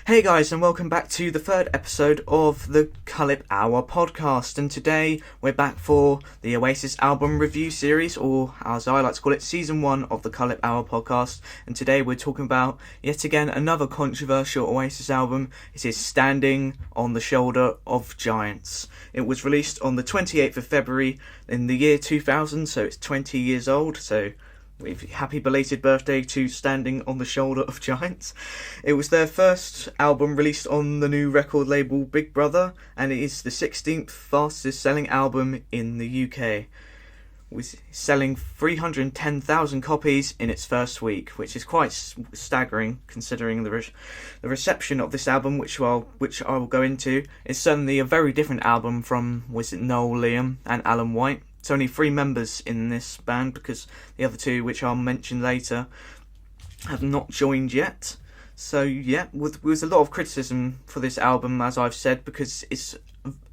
Hey guys, and welcome back to the third episode of the Cullip Hour podcast. And today we're back for the Oasis album review series, or as I like to call it, season 1 of the Cullip Hour podcast. And today we're talking about yet again another controversial Oasis album. It is Standing on the Shoulder of Giants. It was released on the 28th of February in the year 2000, so it's 20 years old. So happy belated birthday to Standing on the Shoulder of Giants. It was their first album released on the new record label Big Brother, and it is the 16th fastest selling album in the UK, with selling 310,000 copies in its first week, which is quite staggering considering the reception of this album, which I will go into. It's certainly a very different album from Noel, Liam and Alan White. It's only 3 members in this band because the other 2, which I'll mention later, have not joined yet. So yeah, with a lot of criticism for this album, as I've said, because it's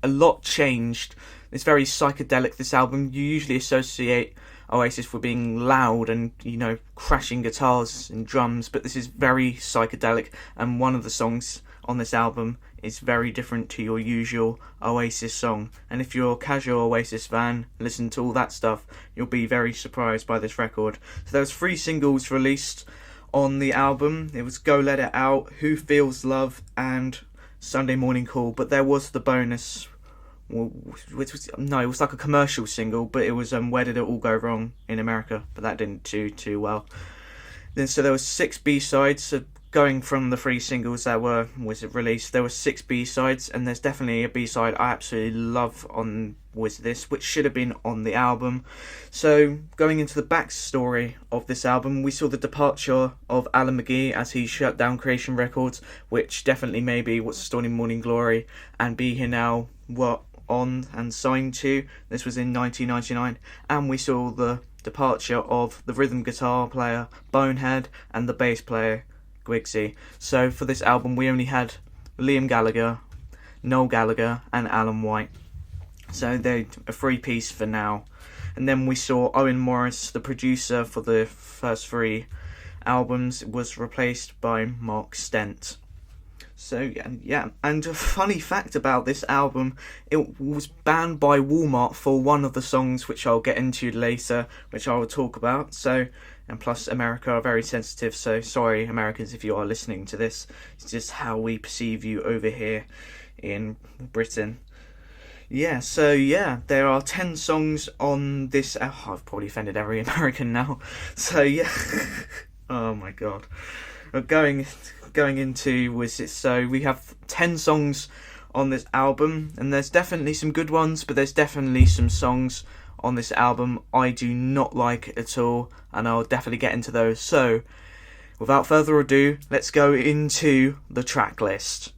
a lot changed. It's very psychedelic, this album. You usually associate Oasis with being loud and, crashing guitars and drums, but this is very psychedelic, and one of the songs on this album is very different to your usual Oasis song. And if you're a casual Oasis fan, listen to all that stuff, you'll be very surprised by this record. So there was 3 singles released on the album. It was Go Let It Out, Who Feels Love, and Sunday Morning Call. But there was the bonus, which was, it was like a commercial single, but it was Where Did It All Go Wrong in America, but that didn't do too well. Then so there was 6 B-sides. So going from the 3 singles that was released, there were 6 B-sides, and there's definitely a B-side I absolutely love was this, which should have been on the album. So going into the backstory of this album, we saw the departure of Alan McGee as he shut down Creation Records, which definitely maybe What's the Story Morning Glory and Be Here Now were on and signed to. This was in 1999, and we saw the departure of the rhythm guitar player Bonehead and the bass player Gwigsy. So for this album we only had Liam Gallagher, Noel Gallagher and Alan White. So they're a 3-piece for now. And then we saw Owen Morris, the producer for the first 3 albums, was replaced by Mark Stent. So yeah, and a funny fact about this album, it was banned by Walmart for one of the songs, which I'll get into later, which I will talk about. So, and plus America are very sensitive, so sorry Americans if you are listening to this. It's just how we perceive you over here in Britain. Yeah, so yeah, there are 10 songs on this. I've probably offended every American now. So yeah, oh my god. Going into was it? So we have 10 songs on this album, and there's definitely some good ones, but there's definitely some songs on this album I do not like at all, and I'll definitely get into those. So without further ado, let's go into the track list.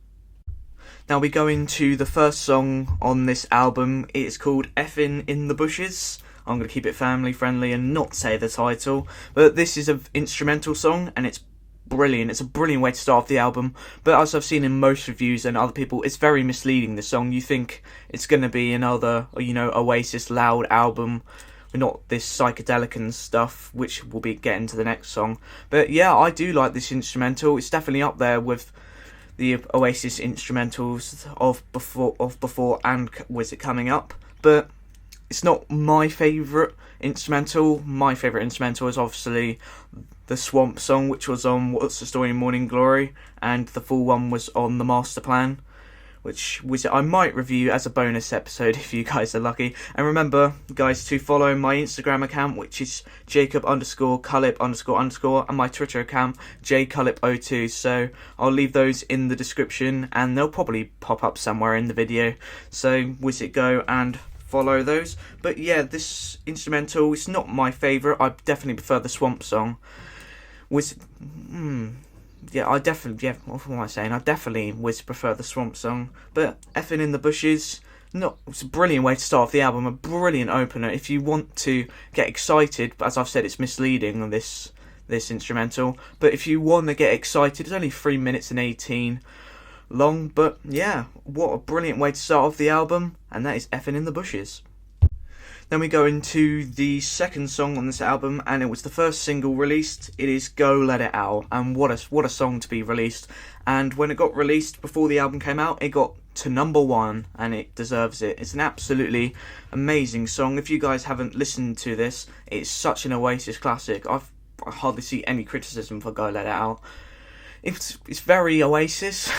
Now we go into the first song on this album. It is called Effin' in the Bushes. I'm going to keep it family friendly and not say the title, but this is an instrumental song and it's brilliant. It's a brilliant way to start off the album, but as I've seen in most reviews and other people, it's very misleading, this song. You think it's going to be another, Oasis loud album, not this psychedelic and stuff, which we'll be getting to the next song. But yeah, I do like this instrumental. It's definitely up there with the Oasis instrumentals of before and was it coming up, but it's not my favourite instrumental. My favourite instrumental is obviously the Swamp song, which was on What's the Story Morning Glory, and the full one was on the Master Plan, which I might review as a bonus episode if you guys are lucky. And remember, guys, to follow my Instagram account, which is Jacob_Cullip__, and my Twitter account, jcullip02. So I'll leave those in the description, and they'll probably pop up somewhere in the video. So go and follow those. But yeah, this instrumental is not my favourite. I definitely prefer the Swamp song. What am I saying? I definitely would prefer the Swamp song. But Effin' in the Bushes, it's a brilliant way to start off the album, a brilliant opener. If you want to get excited, but as I've said, it's misleading on this instrumental. But if you want to get excited, it's only 3 minutes and 18 long. But yeah, what a brilliant way to start off the album, and that is Effin' in the Bushes. Then we go into the second song on this album, and it was the first single released. It is Go Let It Out, and what a song to be released. And when it got released before the album came out, it got to number 1, and it deserves it. It's an absolutely amazing song. If you guys haven't listened to this, it's such an Oasis classic. I hardly see any criticism for Go Let It Out. It's very Oasis.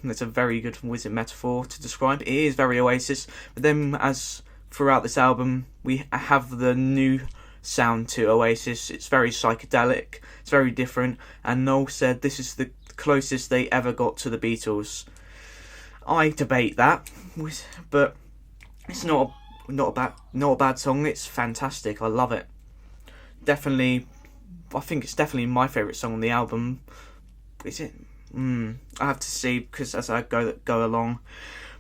That's a very good wizard metaphor to describe. It is very Oasis, but then as throughout this album, we have the new sound to Oasis. It's very psychedelic, it's very different, and Noel said this is the closest they ever got to the Beatles. I debate that, but it's not a bad song. It's fantastic. I love it. Definitely, I think it's definitely my favourite song on the album. Is it? I have to see, because as I go along.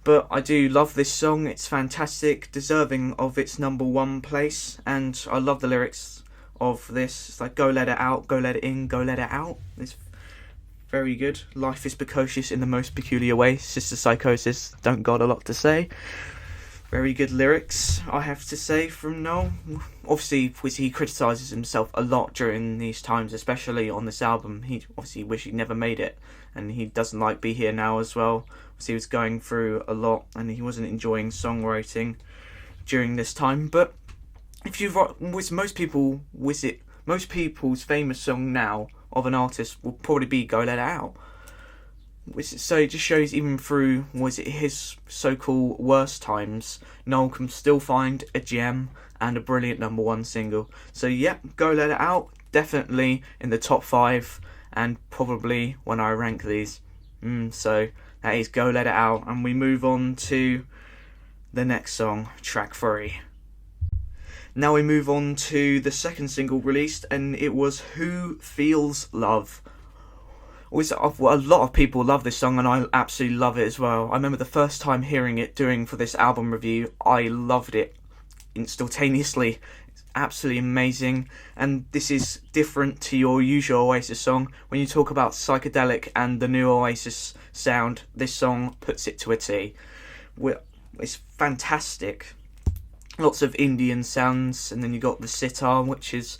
But I do love this song. It's fantastic, deserving of its number 1 place, and I love the lyrics of this. It's like, go let it out, go let it in, go let it out. It's very good. Life is precocious in the most peculiar way. Sister Psychosis, don't got a lot to say. Very good lyrics, I have to say, from Noel. Obviously, he criticises himself a lot during these times, especially on this album. He obviously wished he'd never made it, and he doesn't like Be Here Now as well. He was going through a lot, and he wasn't enjoying songwriting during this time. But if you've most people's famous song now of an artist will probably be Go Let It Out. So it just shows, even through his so-called worst times, Noel can still find a gem and a brilliant number 1 single. So yep, Go Let It Out, definitely in the top 5, and probably when I rank these. So that is Go Let It Out, and we move on to the next song, track 3. Now we move on to the second single released, and it was Who Feels Love. A lot of people love this song, and I absolutely love it as well. I remember the first time hearing it for this album review, I loved it instantaneously. It's absolutely amazing, and this is different to your usual Oasis song. When you talk about psychedelic and the new Oasis sound, this song puts it to a T. It's fantastic. Lots of Indian sounds, and then you got the sitar, which is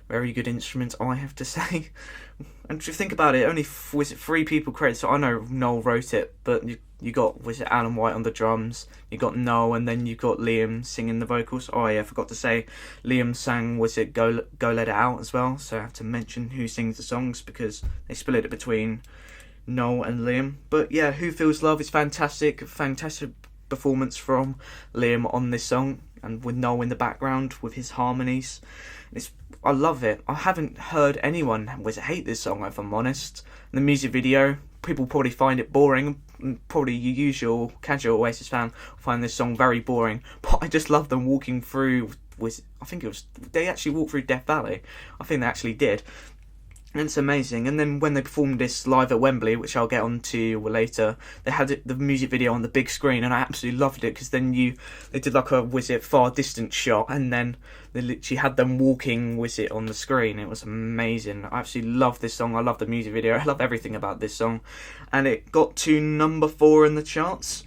very good instrument, I have to say. And if you think about it, only 3 people credited. So I know Noel wrote it, but you got Alan White on the drums, you got Noel, and then you got Liam singing the vocals. Oh yeah, I forgot to say, Liam sang Go Let It Out as well. So I have to mention who sings the songs, because they split it between Noel and Liam. But yeah, Who Feels Love is fantastic performance from Liam on this song, and with Noel in the background with his harmonies. I love it. I haven't heard anyone hate this song, if I'm honest. The music video, people probably find it boring. Probably your usual casual Oasis fan find this song very boring. But I just love them walking through. They actually walked through Death Valley. I think they actually did. And it's amazing. And then when they performed this live at Wembley, which I'll get on to later, they had the music video on the big screen, and I absolutely loved it, because then they did like a far distant shot, and then they literally had them walking on the screen. It was amazing. I absolutely love this song. I love the music video. I love everything about this song. And it got to number 4 in the charts.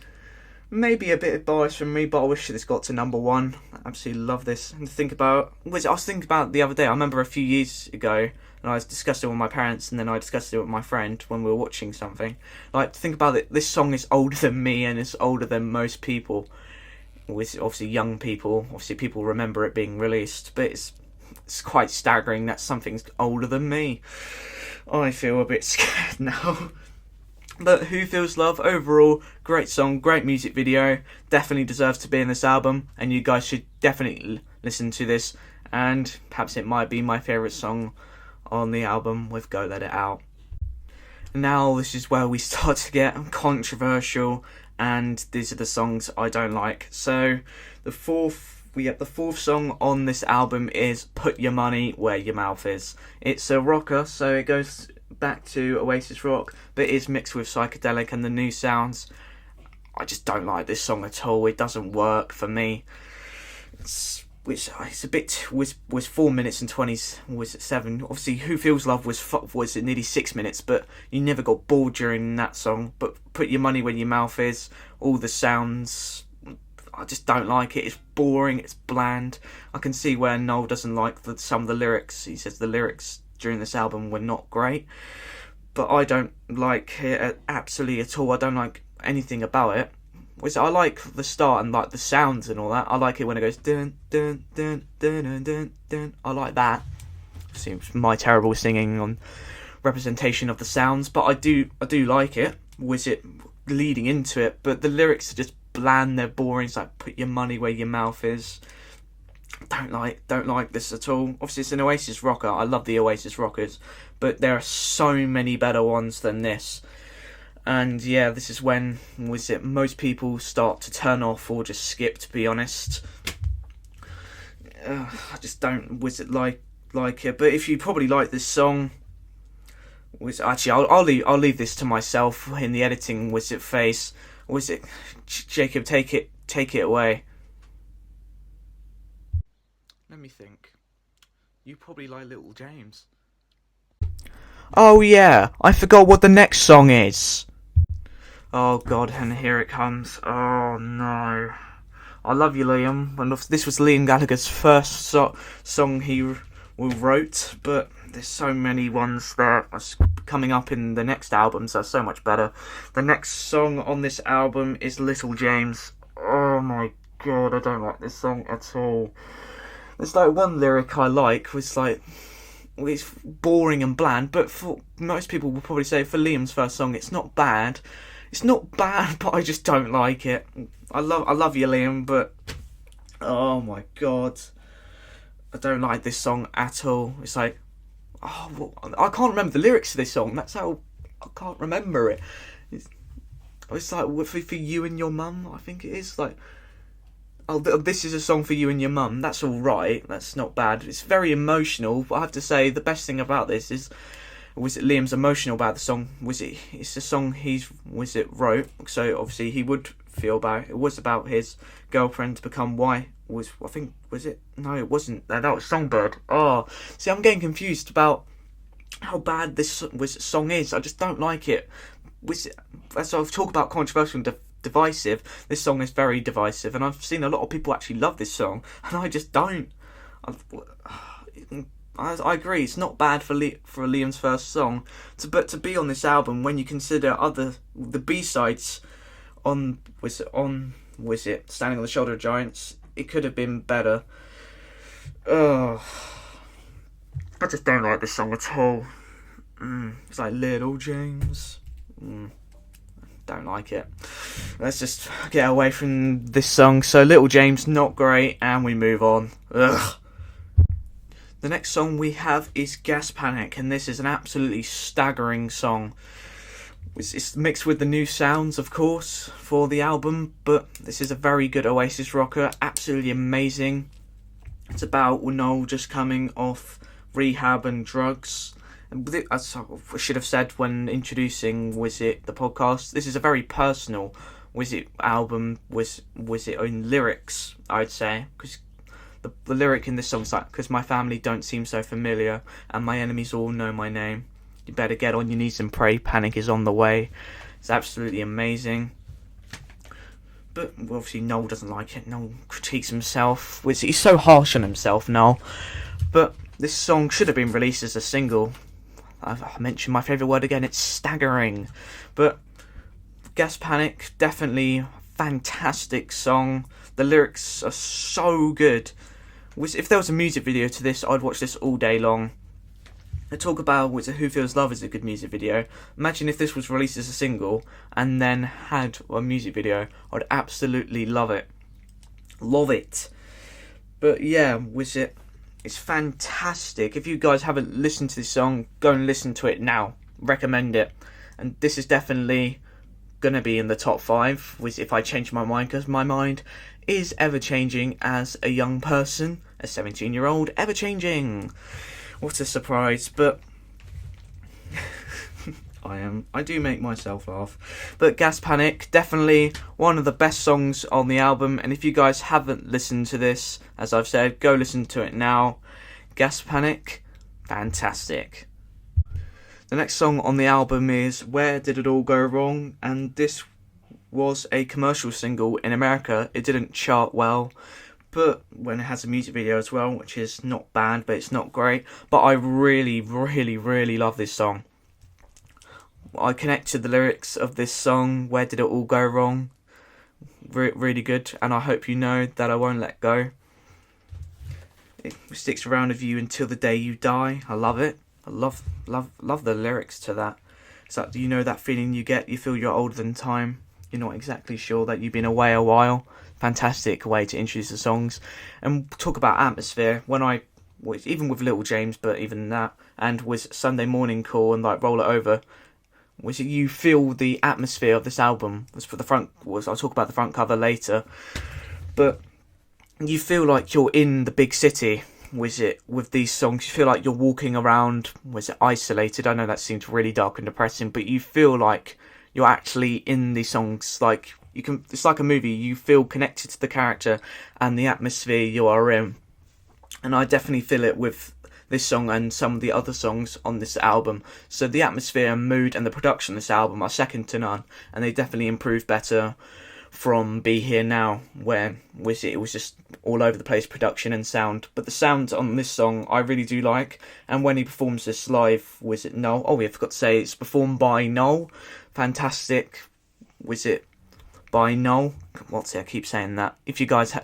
Maybe a bit of bias from me, but I wish this got to number 1. I absolutely love this. And to think about, I was thinking about the other day. I remember a few years ago, and I was discussing it with my parents, and then I discussed it with my friend when we were watching something. Like, think about it, this song is older than me, and it's older than most people. Obviously young people, people remember it being released, but it's quite staggering that something's older than me. I feel a bit scared now. But Who Feels Love, overall, great song, great music video, definitely deserves to be in this album, and you guys should definitely listen to this, and perhaps it might be my favourite song on the album with Go Let It Out. Now this is where we start to get controversial, and these are the songs I don't like. So the fourth song on this album is Put Your Money Where Your Mouth Is. It's a rocker, so it goes back to Oasis rock, but it is mixed with psychedelic and the new sounds. I just don't like this song at all. It doesn't work for me. It's 4 minutes and 7. Obviously, Who Feels Love was nearly 6 minutes, but you never got bored during that song. But Put Your Money Where Your Mouth Is, all the sounds, I just don't like it. It's boring, it's bland. I can see where Noel doesn't like some of the lyrics. He says the lyrics during this album were not great, but I don't like it absolutely at all. I don't like anything about it. I like the start and like the sounds and all that. I like it when it goes dun dun dun dun dun dun dun. I like that. Seems my terrible singing on representation of the sounds, but I do like it. Was it leading into it? But the lyrics are just bland. They're boring. It's like put your money where your mouth is. Don't like this at all. Obviously, it's an Oasis rocker. I love the Oasis rockers, but there are so many better ones than this. And yeah, this is when most people start to turn off or just skip. To be honest, I just don't like it. But if you probably like this song, I'll leave this to myself in the editing phase. Jacob, take it away. Let me think. You probably like Little James. Oh yeah, I forgot what the next song is. Oh god, and here it comes. Oh no. I love you, Liam. And this was Liam Gallagher's first song he wrote, but there's so many ones that are coming up in the next albums that are so much better. The next song on this album is Little James. Oh my god, I don't like this song at all. There's like one lyric I like, was like, it's boring and bland, but for most people will probably say for Liam's first song, it's not bad. It's not bad, but I just don't like it. I love you, Liam, but oh my god, I don't like this song at all. It's like, I can't remember the lyrics to this song. That's how I can't remember it. It's like for you and your mum, I think it is. Like, oh, this is a song for you and your mum. That's all right. That's not bad. It's very emotional, but I have to say the best thing about this is, Liam's emotional about the song. It's a song wrote, so obviously he would feel about it. It was about his girlfriend to become No, it wasn't. That was Songbird. Oh, see, I'm getting confused about how bad this song is. I just don't like it. As I've talked about controversial and divisive, this song is very divisive, and I've seen a lot of people actually love this song, and I just don't. I agree, it's not bad for Liam's first song, but to be on this album, when you consider the B-sides on Standing on the Shoulder of Giants, it could have been better. I just don't like this song at all. It's like Little James. Don't like it. Let's just get away from this song. So Little James, not great, and we move on. Ugh. The next song we have is Gas Panic, and this is an absolutely staggering song. It's mixed with the new sounds, of course, for the album, but this is a very good Oasis rocker, absolutely amazing. It's about Noel just coming off rehab and drugs. As I should have said when introducing the podcast, this is a very personal album, own lyrics, I'd say, because the lyric in this song is like, because my family don't seem so familiar, and my enemies all know my name. You better get on your knees and pray, panic is on the way. It's absolutely amazing. But obviously Noel doesn't like it. Noel critiques himself. He's so harsh on himself, Noel. But this song should have been released as a single. I've mentioned my favourite word again, it's staggering. But Gas Panic, definitely fantastic song. The lyrics are so good. If there was a music video to this, I'd watch this all day long. I talk about Who Feels Love is a good music video. Imagine if this was released as a single and then had a music video. I'd absolutely love it. Love it. But yeah, it's fantastic. If you guys haven't listened to this song, go and listen to it now. Recommend it. And this is definitely going to be in the top 5 if I change my mind, because my mind is ever changing as a young person, a 17-year-old, ever changing. What a surprise. But I do make myself laugh. But Gas Panic, definitely one of the best songs on the album, and if you guys haven't listened to this, as I've said, go listen to it now. Gas Panic, fantastic. The next song on the album is Where Did It All Go Wrong, and this was a commercial single in America. It didn't chart well, but when it has a music video as well, which is not bad, but it's not great. But I really, really, really love this song. I connect to the lyrics of this song, Where Did It All Go Wrong? Really good, and I hope you know that I won't let go. It sticks around with you until the day you die. I love it. I love the lyrics to that. It's like, you know that feeling you get, you feel you're older than time. You're not exactly sure that you've been away a while. Fantastic way to introduce the songs. And talk about atmosphere. When I was, even with Little James, but even that, and with Sunday Morning Call and like Roll It Over, was you feel the atmosphere of this album. Was for the front. I'll talk about the front cover later, but you feel like you're in the big city. Was it with these songs? You feel like you're walking around. Was it isolated? I know that seems really dark and depressing, but you feel like you're actually in these songs. Like you can. It's like a movie. You feel connected to the character and the atmosphere you are in, and I definitely feel it with this song and some of the other songs on this album. So the atmosphere and mood and the production of this album are second to none, and they definitely improve better from Be Here Now, where it was just all over the place, production and sound. But the sound on this song I really do like, and when he performs this live, was it Noel? Oh, I forgot to say, it's performed by Noel. Fantastic. Was it by Noel? What's it? I keep saying that. If you guys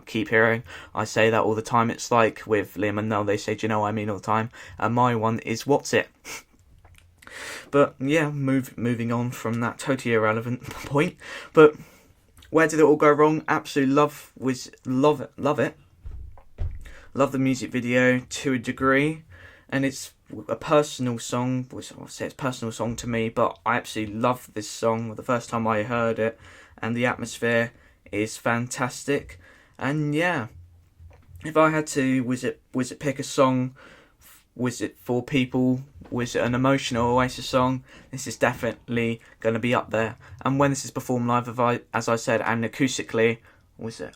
keep hearing, I say that all the time. It's like with Liam and Noel, they say, do you know what I mean all the time? And my one is, what's it? But yeah, moving on from that totally irrelevant point. But Where Did It All Go Wrong? Absolutely love it. Love the music video to a degree, and it's a personal song. I'll say it's a personal song to me, but I absolutely love this song the first time I heard it, and the atmosphere is fantastic. And yeah, if I had to, was it pick a song? Was it for people? Was it an emotional Oasis song? This is definitely going to be up there. And when this is performed live, as I said, and acoustically,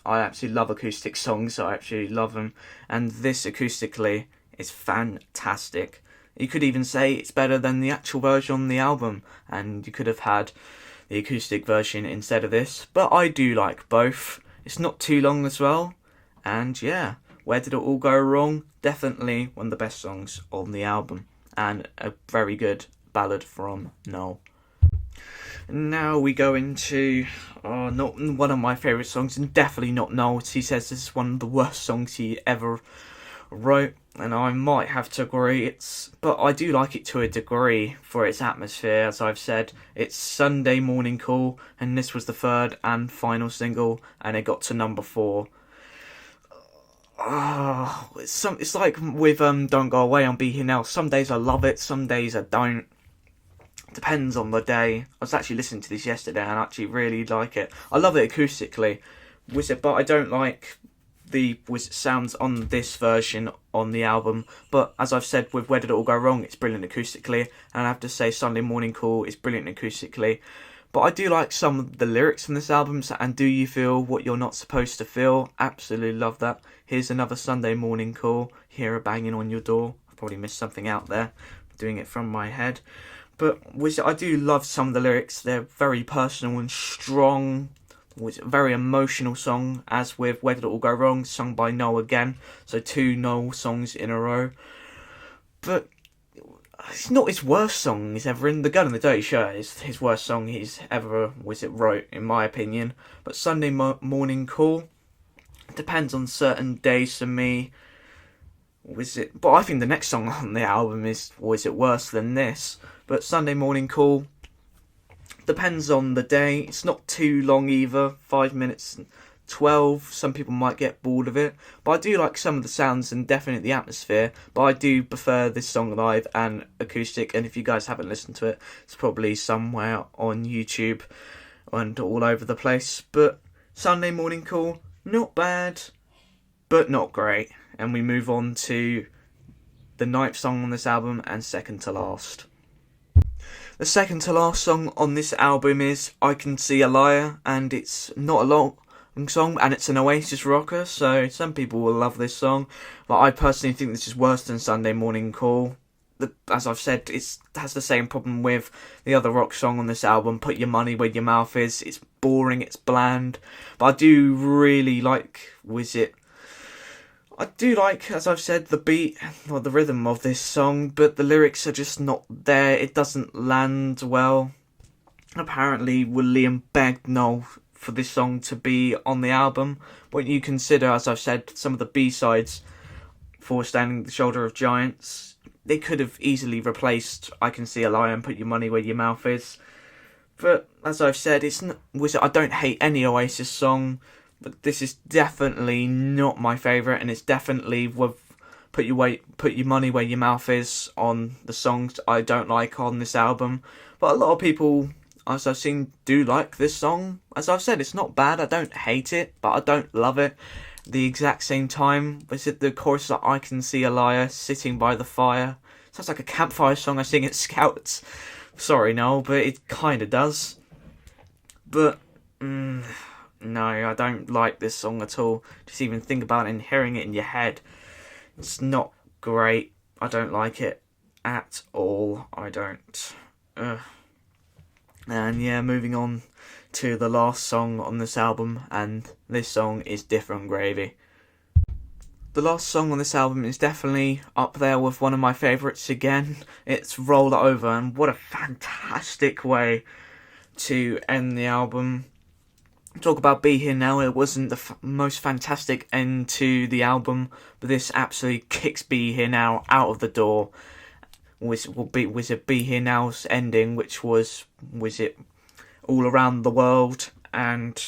I absolutely love acoustic songs. I absolutely love them. And this acoustically is fantastic. You could even say it's better than the actual version on the album. And you could have had the acoustic version instead of this. But I do like both. It's not too long as well. And yeah, Where Did It All Go Wrong? Definitely one of the best songs on the album, and a very good ballad from Noel. Now we go into not one of my favourite songs, and definitely not Noel's. He says this is one of the worst songs he ever wrote, and I might have to agree. But I do like it to a degree for its atmosphere. As I've said, it's Sunday Morning Call, and this was the third and final single, and it got to number 4. It's like with Don't Go Away on Be Here Now. Some days I love it, some days I don't. Depends on the day. I was actually listening to this yesterday and I actually really like it. I love it acoustically, but I don't like the sounds on this version on the album. But as I've said with Where Did It All Go Wrong, it's brilliant acoustically, and I have to say Sunday Morning Call is brilliant acoustically. But I do like some of the lyrics from this album, and Do You Feel What You're Not Supposed to Feel? Absolutely love that. Here's Another Sunday Morning Call. Hear a banging on your door. I probably missed something out there, doing it from my head. But I do love some of the lyrics. They're very personal and strong. It's a very emotional song, as with Where Did It All Go Wrong, sung by Noel again. So 2 Noel songs in a row. But it's not his worst song he's ever written. The Gun and the Dirty Shirt is his worst song he's ever wrote, in my opinion. But Sunday Morning Call, depends on certain days for me. But I think the next song on the album is worse than this. But Sunday Morning Call, depends on the day. It's not too long either, 5 minutes and 12. Some people might get bored of it, but I do like some of the sounds and definitely the atmosphere. But I do prefer this song live and acoustic, and if you guys haven't listened to it, it's probably somewhere on YouTube and all over the place. But Sunday Morning Call, not bad, but not great. And we move on to the 9th song on this album and second to last. The second to last song on this album is I Can See a Liar, and it's not a long song, and it's an Oasis rocker, so some people will love this song, but I personally think this is worse than Sunday Morning Call. As I've said, it has the same problem with the other rock song on this album, Put Your Money Where Your Mouth Is. It's boring, it's bland. But I do really like, I do like, as I've said, the beat or the rhythm of this song, but the lyrics are just not there. It doesn't land well. Apparently, William begged Noel for this song to be on the album. When you consider, as I've said, some of the B-sides for Standing on the Shoulder of Giants, they could have easily replaced I Can See a Lion, Put Your Money Where Your Mouth Is. But as I've said, I don't hate any Oasis song, but this is definitely not my favourite, and it's definitely with Put Your Money Where Your Mouth Is on the songs I don't like on this album. But a lot of people, as I've seen, do like this song. As I've said, it's not bad. I don't hate it, but I don't love it. The exact same time, is it the chorus that I Can See a Liar sitting by the fire? Sounds like a campfire song I sing at Scouts. Sorry, Noel, but it kind of does. But no, I don't like this song at all. Just even think about it and hearing it in your head, it's not great. I don't like it at all. I don't. And yeah, moving on to the last song on this album, and this song is Different Gravy. The last song on this album is definitely up there with one of my favourites again. It's Roll It Over, and what a fantastic way to end the album. Talk about Be Here Now, it wasn't the most fantastic end to the album, but this absolutely kicks Be Here Now out of the door. Was it Be Here Now's ending, which was it All Around the World, and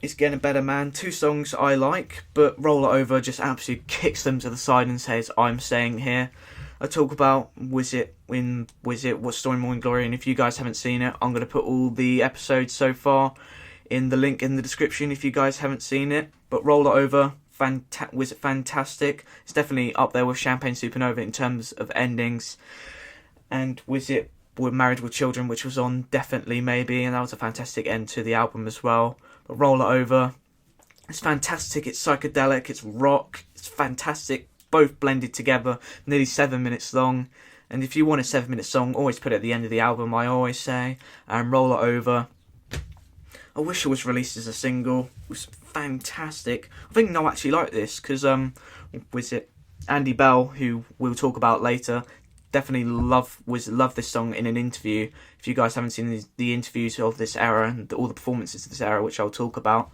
It's Getting Better Man. Two songs I like, but Roll It Over just absolutely kicks them to the side and says, I'm staying here. I talk about What's Story Morning Glory, and if you guys haven't seen it, I'm going to put all the episodes so far in the link in the description if you guys haven't seen it. But Roll It Over, was it fantastic? It's definitely up there with Champagne Supernova in terms of endings. And We're Married with Children, which was on Definitely Maybe, and that was a fantastic end to the album as well. But Roll It Over, it's fantastic, it's psychedelic, it's rock, it's fantastic, both blended together, nearly 7 minutes long. And if you want a 7-minute song, always put it at the end of the album, I always say. And Roll It Over, I wish it was released as a single. It was fantastic. I think Noel actually liked this, because Andy Bell, who we'll talk about later, definitely loved this song in an interview. If you guys haven't seen the interviews of this era and all the performances of this era, which I'll talk about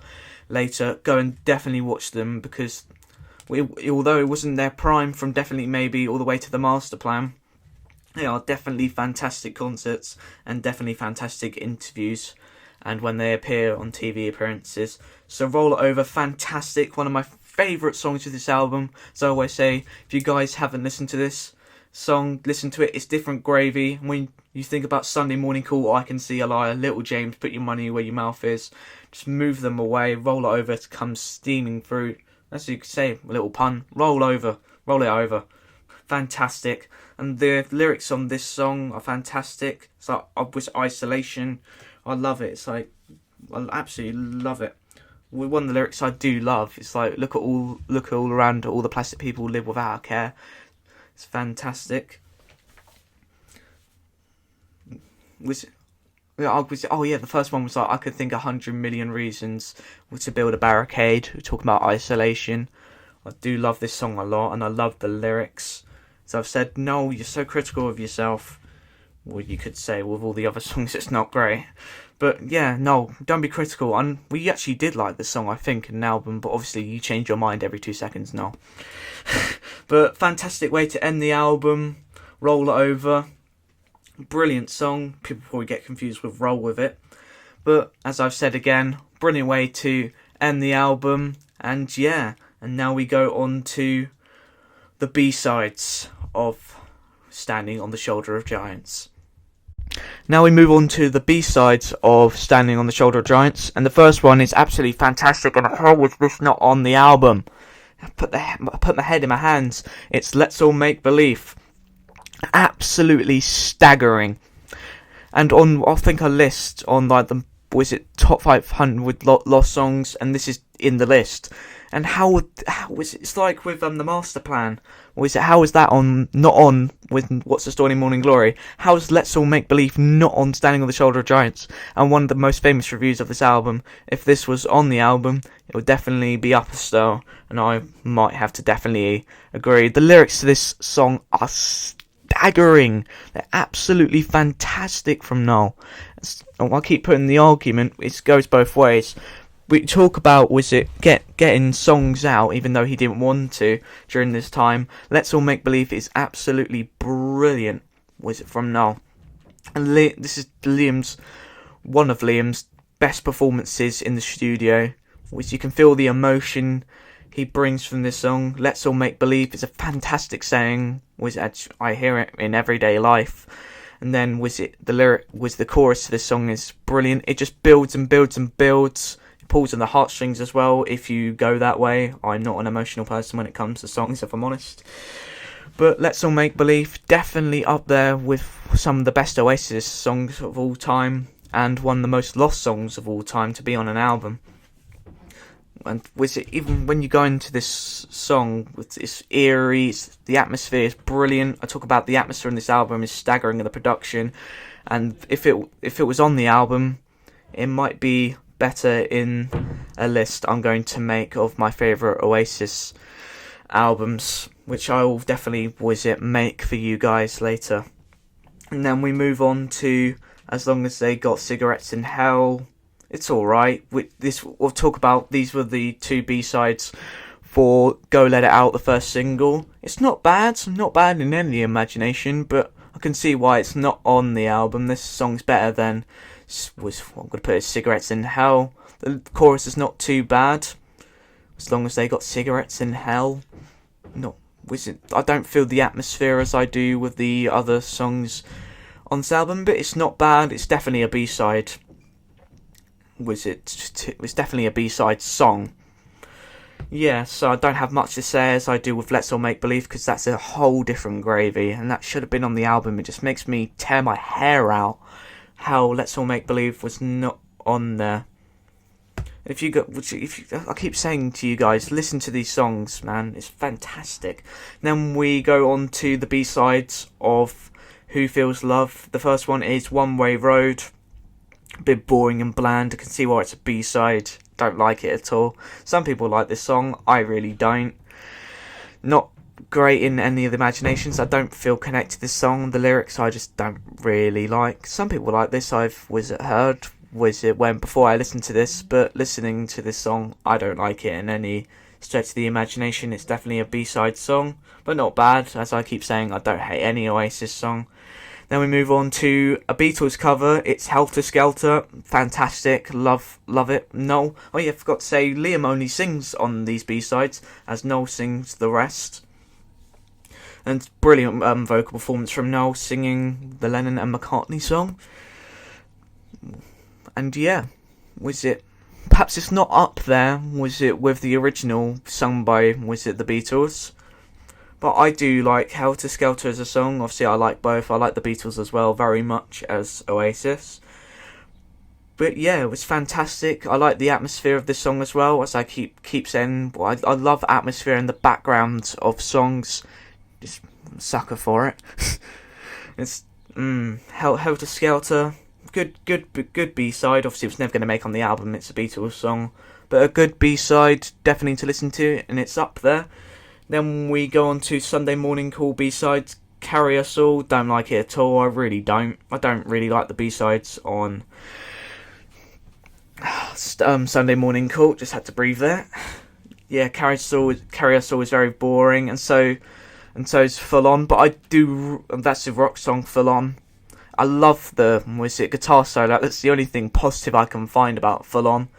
later, go and definitely watch them, because although it wasn't their prime from Definitely Maybe all the way to the Master Plan, they are definitely fantastic concerts and definitely fantastic interviews, and when they appear on TV appearances. So Roll It Over, fantastic, one of my favourite songs of this album. So I always say, if you guys haven't listened to this song, listen to it. It's Different Gravy. When you think about Sunday Morning Call, I Can See a Liar, Little James, Put Your Money Where Your Mouth Is, just move them away. Roll It Over to come steaming through. As you could say, a little pun. Roll it over. Fantastic. And the lyrics on this song are fantastic. It's like Isolation. I love it. It's like, I absolutely love it. One of the lyrics I do love, it's like, look all around, all the plastic people live without care. It's fantastic. The first one was like, I could think 100 million reasons to build a barricade. We're talking about isolation. I do love this song a lot, and I love the lyrics. So I've said, no, you're so critical of yourself. Well, you could say with all the other songs it's not great. But yeah, no, don't be critical. And we actually did like this song, I think, in an album, but obviously you change your mind every 2 seconds now. But fantastic way to end the album. Roll It Over. Brilliant song. People probably get confused with Roll With It. But as I've said again, brilliant way to end the album. And yeah, and now we go on to the B-sides of Standing on the Shoulder of Giants. Now we move on to the B-sides of Standing on the Shoulder of Giants, and the first one is absolutely fantastic, and how was this not on the album? I put my head in my hands. It's Let's All Make Believe. Absolutely staggering. And I think a list on like top 500 with lost songs, and this is in the list. And how was it? It's like with the master plan. How is that not on with What's the Story Morning Glory? How is Let's All Make Believe not on Standing on the Shoulder of Giants? And one of the most famous reviews of this album. If this was on the album, it would definitely be up a star, and I might have to definitely agree. The lyrics to this song are staggering. They're absolutely fantastic from Noel. I keep putting the argument, it goes both ways. We talk about getting songs out even though he didn't want to during this time. Let's All Make Believe is absolutely brilliant. From Noel? And this is one of Liam's best performances in the studio. Which you can feel the emotion he brings from this song. Let's All Make Believe is a fantastic saying. I hear it in everyday life. And then the chorus to this song is brilliant. It just builds and builds and builds. Pulls on the heartstrings as well, if you go that way. I'm not an emotional person when it comes to songs, if I'm honest. But Let's All Make Believe, definitely up there with some of the best Oasis songs of all time, and one of the most lost songs of all time to be on an album. And even when you go into this song, it's eerie, the atmosphere is brilliant. I talk about the atmosphere in this album is staggering in the production, and if it was on the album, it might be better in a list I'm going to make of my favourite Oasis albums, which I will definitely make for you guys later. And then we move on to As Long As They Got Cigarettes in Hell. It's alright. We'll talk about, these were the two B-sides for Go Let It Out, the first single. It's not bad in any imagination, but I can see why it's not on the album. This song's better than I'm going to put Cigarettes in Hell. The chorus is not too bad. As long as they got cigarettes in hell. I don't feel the atmosphere as I do with the other songs on this album, but it's not bad. It's definitely a B-side. It's definitely a B-side song. Yeah, so I don't have much to say as I do with Let's All Make Believe, because that's a whole different gravy, and that should have been on the album. It just makes me tear my hair out how Let's All Make Believe was not on there. I keep saying to you guys, listen to these songs, man. It's fantastic. Then we go on to the B-sides of Who Feels Love. The first one is One Way Road. A bit boring and bland. I can see why it's a B-side. Don't like it at all. Some people like this song. I really don't. Not great in any of the imaginations. I don't feel connected to this song. The lyrics I just don't really like. Some people like this. I've heard before I listened to this, but listening to this song, I don't like it in any stretch of the imagination. It's definitely a B-side song, but not bad. As I keep saying, I don't hate any Oasis song. Then we move on to a Beatles cover. It's Helter Skelter. Fantastic. Love it. Noel. Oh yeah, I forgot to say, Liam only sings on these B-sides, as Noel sings the rest. And brilliant vocal performance from Noel singing the Lennon and McCartney song. And yeah, perhaps it's not up there, with the original sung by, the Beatles? But I do like Helter Skelter as a song. Obviously I like both. I like the Beatles as well, very much as Oasis. But yeah, it was fantastic. I like the atmosphere of this song as well, as I keep saying. I love atmosphere in the background of songs. Just sucker for it. It's Helter Skelter. Good B-side. Obviously, it was never going to make on the album. It's a Beatles song, but a good B-side, definitely to listen to, and it's up there. Then we go on to Sunday Morning Call B-sides. Carry Us All. Don't like it at all. I really don't. I don't really like the B-sides on Sunday Morning Call. Just had to breathe there. Yeah, Carry Us All is very boring, and so is Full On. But I do. That's a rock song, Full On. I love the guitar solo. That's the only thing positive I can find about Full On.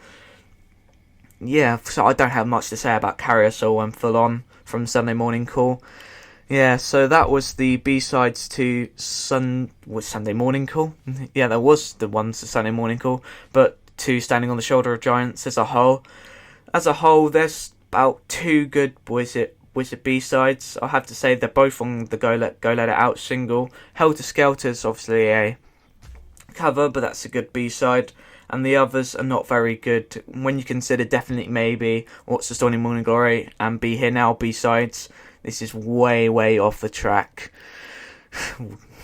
Yeah, so I don't have much to say about Carry Us All and Full On from Sunday Morning Call. Yeah, so that was the B-sides to Sunday Morning Call? Yeah, there was the ones to Sunday Morning Call, but to Standing on the Shoulder of Giants as a whole. As a whole, there's about two good B-sides. I have to say they're both on the Go Let It Out single. Helter Skelter's obviously a cover, but that's a good B-side. And the others are not very good. When you consider Definitely Maybe, What's the Story, Morning Glory, and Be Here Now B-sides, this is way, way off the track.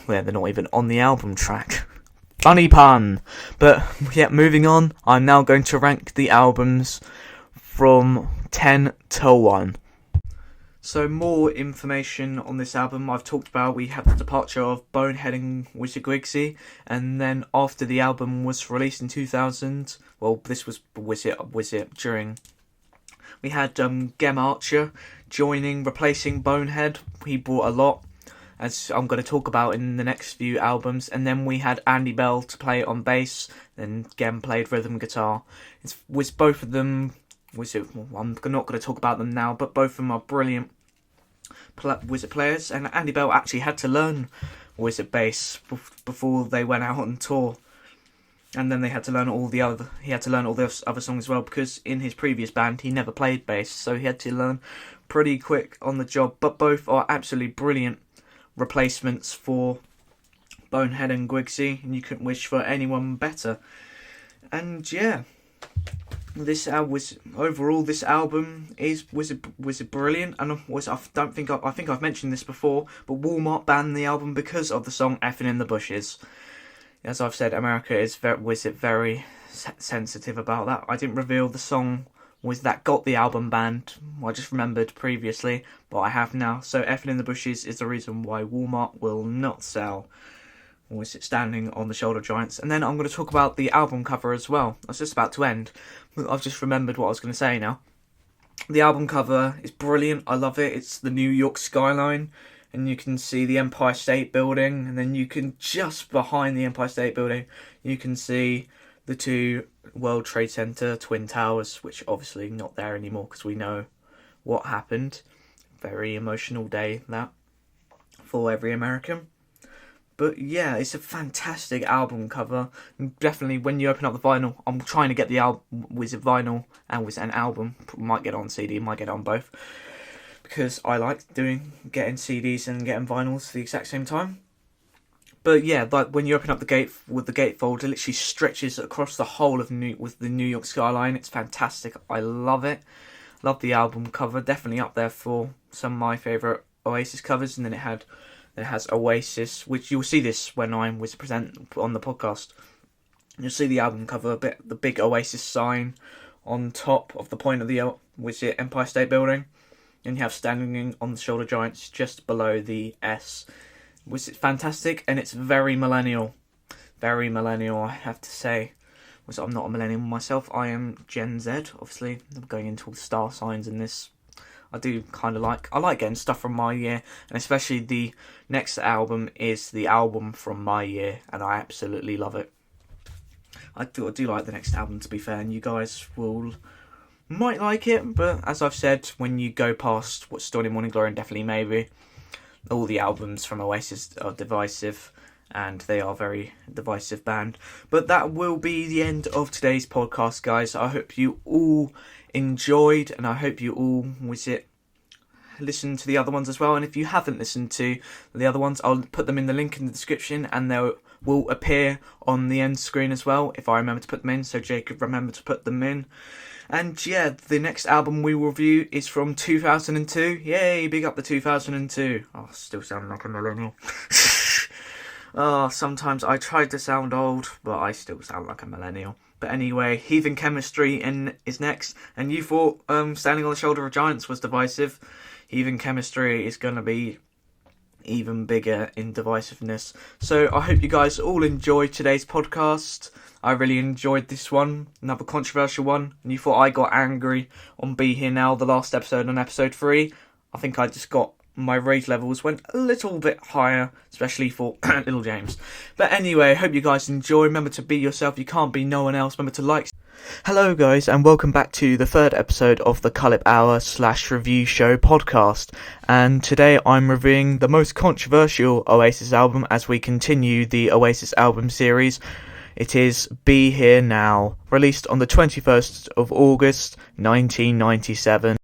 Well, they're not even on the album track. Funny pun! But, yeah, moving on, I'm now going to rank the albums from 10 to 1. So more information on this album I've talked about. We have the departure of Bonehead and Wizzy, and then after the album was released in 2000, well, this was Wizzy during, we had Gem Archer replacing Bonehead. He brought a lot, as I'm going to talk about in the next few albums. And then we had Andy Bell to play on bass, then Gem played rhythm guitar. Was both of them, I'm not going to talk about them now, but both of them are brilliant Wizard players, and Andy Bell actually had to learn Wizard bass before they went out on tour, and then he had to learn all the other songs as well, because in his previous band he never played bass, so he had to learn pretty quick on the job. But both are absolutely brilliant replacements for Bonehead and Wiggsy, and you couldn't wish for anyone better. And yeah, this album was brilliant, and I think I've mentioned this before, but Walmart banned the album because of the song "Effin' in the Bushes." As I've said, America is very sensitive about that. I didn't reveal the song that got the album banned. I just remembered previously, but I have now. So "Effin' in the Bushes" is the reason why Walmart will not sell Standing on the Shoulder Giants. And then I'm going to talk about the album cover as well. I was just about to end. I've just remembered what I was going to say now. The album cover is brilliant. I love it. It's the New York skyline, and you can see the Empire State Building, and then you can, just behind the Empire State Building, you can see the two World Trade Center Twin Towers, which obviously not there anymore because we know what happened. Very emotional day, that, for every American. But yeah, it's a fantastic album cover. Definitely, when you open up the vinyl, I'm trying to get the album with a vinyl and with an album. Might get it on CD, might get it on both, because I like getting CDs and getting vinyls at the exact same time. But yeah, like when you open up the gatefold, it literally stretches across the whole of with the New York skyline. It's fantastic. I love it. Love the album cover. Definitely up there for some of my favourite Oasis covers. And then it has Oasis, which you'll see this when I was present on the podcast. You'll see the album cover, the big Oasis sign on top of the point of the Empire State Building, and you have Standing on the Shoulder Giants just below the S. Was it fantastic? And it's very millennial, I have to say. I'm not a millennial myself. I am Gen Z. Obviously, I'm going into all the star signs in this. I like getting stuff from my year, and especially the next album is the album from my year, and I absolutely love it. I do like the next album, to be fair, and you guys might like it, but as I've said, when you go past What's Story, Morning Glory, and Definitely Maybe, all the albums from Oasis are divisive, and they are a very divisive band. But that will be the end of today's podcast, guys. I hope you all enjoyed, and I hope you all listen to the other ones as well. And if you haven't listened to the other ones, I'll put them in the link in the description, and they will appear on the end screen as well if I remember to put them in. So Jacob, remember to put them in. And yeah, the next album we will review is from 2002. Yay, big up the 2002. Oh, still sound like a millennial. Sometimes I tried to sound old, but I still sound like a millennial. But anyway, Heathen Chemistry is next, and you thought Standing on the Shoulder of Giants was divisive. Heathen Chemistry is going to be even bigger in divisiveness. So I hope you guys all enjoyed today's podcast. I really enjoyed this one, another controversial one. And you thought I got angry on Be Here Now, the last episode, on episode 3. I think I just got, my rage levels went a little bit higher, especially for Little James. But anyway, I hope you guys enjoy. Remember to be yourself. You can't be no one else. Remember to like. Hello guys, and welcome back to the third episode of the Cullip Hour / Review Show podcast. And today I'm reviewing the most controversial Oasis album as we continue the Oasis album series. It is Be Here Now, released on the 21st of August 1997.